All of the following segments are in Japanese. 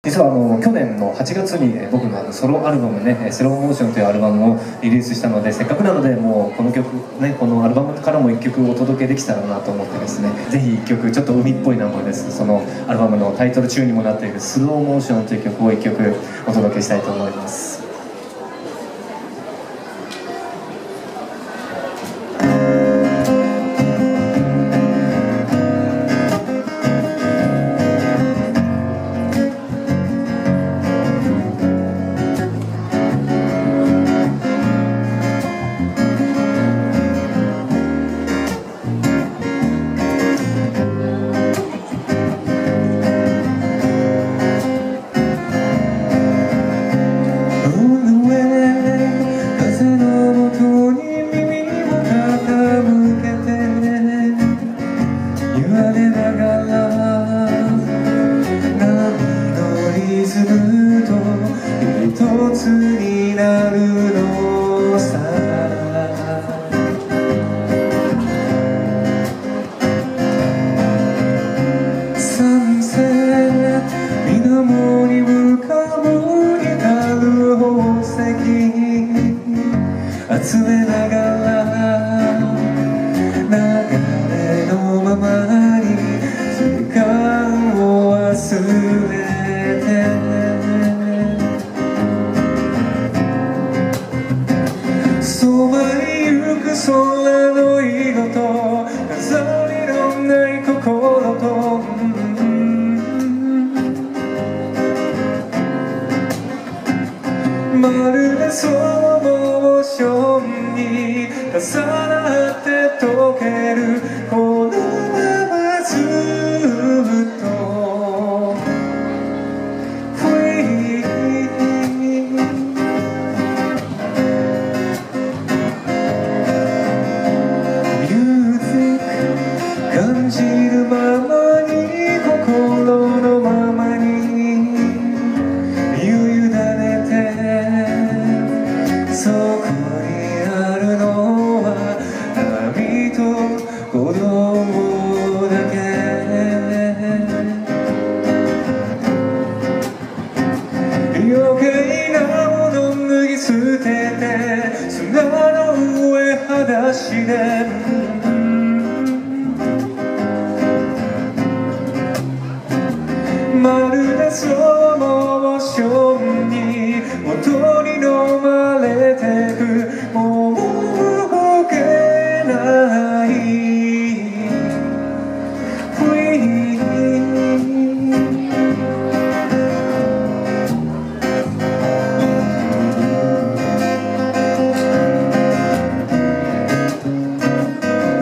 実は去年の8月に僕のソロアルバムね「スローモーション」というアルバムをリリースしたので、せっかくなのでもうこの曲ね、このアルバムからも1曲お届けできたらなと思ってですね、ぜひ1曲ちょっと海っぽいナンバーです。そのアルバムのタイトルチューンにもなっている「スローモーション」という曲を1曲お届けしたいと思います。集めながら流れのままに時間を忘れて、そばに行く空の色と飾りのない心と、まるでそのモーションに重なって溶けるこのままずっと Free Music 感じるままに心のままにそこにあるのは波と鼓動だけ、余計なもの脱ぎ捨てて砂の上裸足で、まるでそのモーションに元に飲まれてく、もう動けない Free 「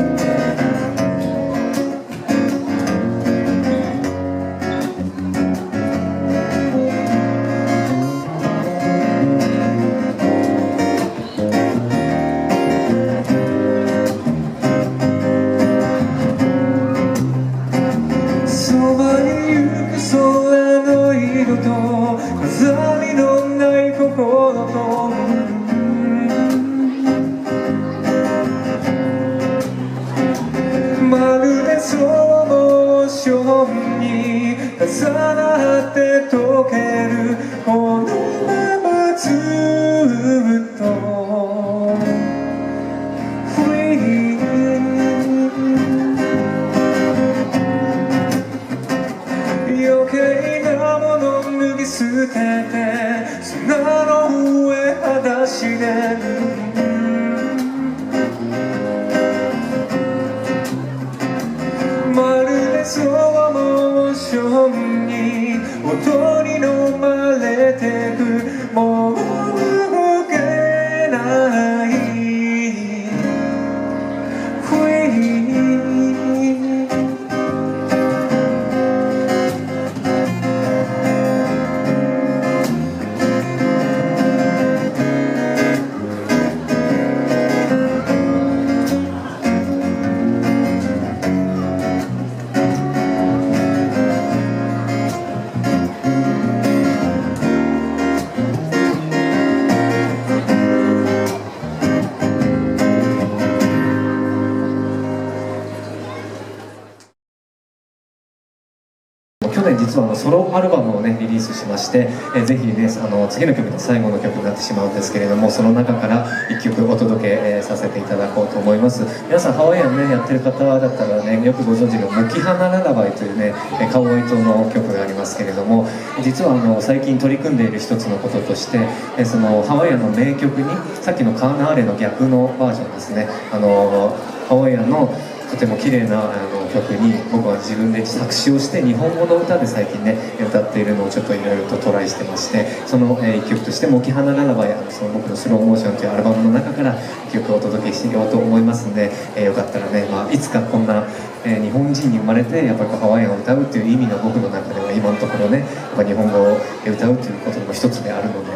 回実はソロアルバムをねリリースしまして、ぜひね次の曲で最後の曲になってしまうんですけれども、その中から1曲お届け、させていただこうと思います。皆さんハワイアンねやってる方だったらねよくご存知の「モキハナララバイ」というねカウボーイ島の曲がありますけれども、実は最近取り組んでいる一つのこととして、そのハワイアンの名曲にさっきのカーナーレの逆のバージョンですね、ハワイアンのとても綺麗な曲に僕は自分で作詞をして日本語の歌で最近ね歌っているのをちょっといろいろとトライしてまして、その一曲として「モキハナララバイ」その僕の「スローモーション」というアルバムの中から一曲をお届けしようと思いますので、よかったらね、いつかこんな日本人に生まれてやっぱりハワイアンを歌うっていう意味が僕の中では今のところねやっぱ日本語を歌うということの一つであるので、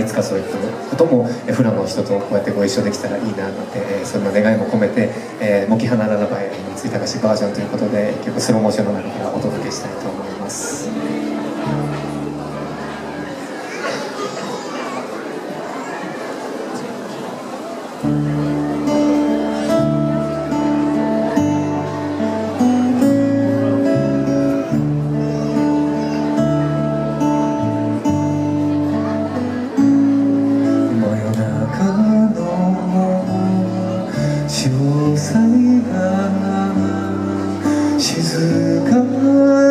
いつかそういったこともフラの人とこうやってご一緒できたらいいななんて、そんな願いも込めて「モキハナララバイ」追加しバージョンということで一曲スローモーションの中からお届けしたいと思います。静か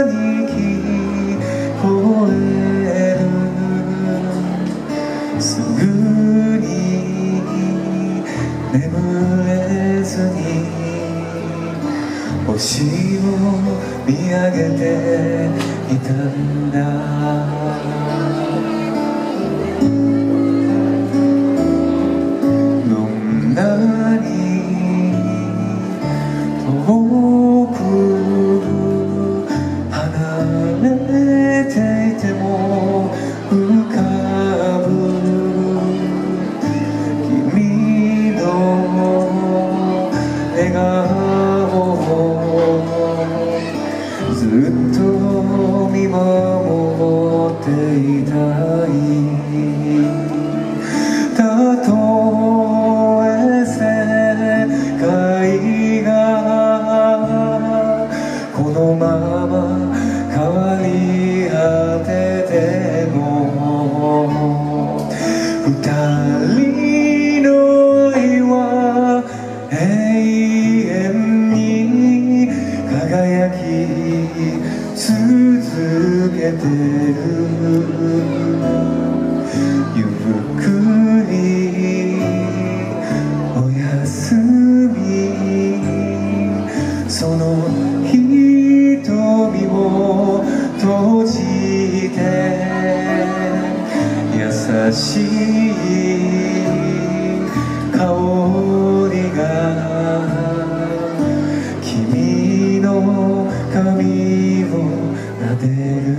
に聞こえる、すぐに眠れずに星を見上げていたんだ。どんなに遠く離れていても浮かぶ君の笑顔をずっと見守っていたい。たとえ世界がこのまま変わり果てても、二人の愛は永遠に輝き続けてる。ゆっくりおやすみ、その瞳を閉じて優しい香りが君の髪を撫でる。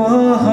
Allah